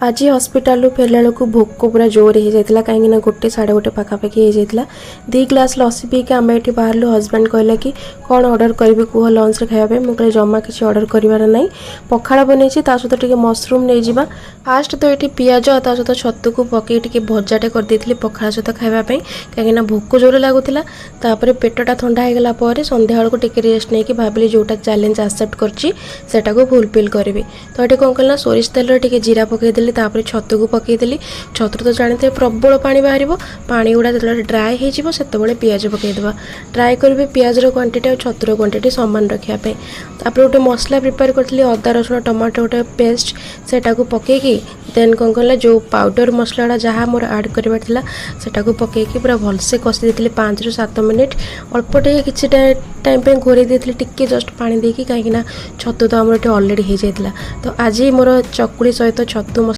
आज हस्पिटाल फेरला बेलू भोक पूरा जोर हो जाता कहीं गोटे 1:30 पाखापाखि हो जाता 2 ग्लास लसी पी के आम ये बाहर हजबैंड कहला कि कौन ऑर्डर करी कह लंच रे खाया मुझे जमा किसी ऑर्डर करार ना पखाड़ बन सहित टे मसरूम नहीं जावा फास्ट तो ये पियाज सहित छतु को पकई टे भजाटे करदे पखाड़ सहित खावाई कहीं भोक जोर लगुला पेटा थंडा होगला संध्या बेलू टे रेस्ट नहीं कि भाविली जोटा चैलेंज एक्सेप्ट कर फुलफिल करी तो ये कौन कल सोरिष तेल टे जीरा पकईदेली छतु को पकईदेली छतु तो जानते प्रबल पानी बाहर पानी गुड़ा जो ड्राए होते पियाज पकईदे ट्राए करेंगे पियाजर क्वांटिटी और छतुर क्वांटिटी सामान रखापी गोटे मसला प्रिपेयर करी अदा रसुण टमाटो गोटे पेस्ट सेटा को पकईकी देन कौन कला जो पाउडर मसला गुड़ा जहाँ मोर आड करार सेटा को पकईकी पूरा भलसे कषि देती 5 ରୁ 7 मिनिट अल्पटे किसी टाइम पे घोरे देती टिके जस्ट पानी देकी कहीं छतु तो आमर अलरेडी हो जाता तो आज मोर चकुड़ी सहित छतु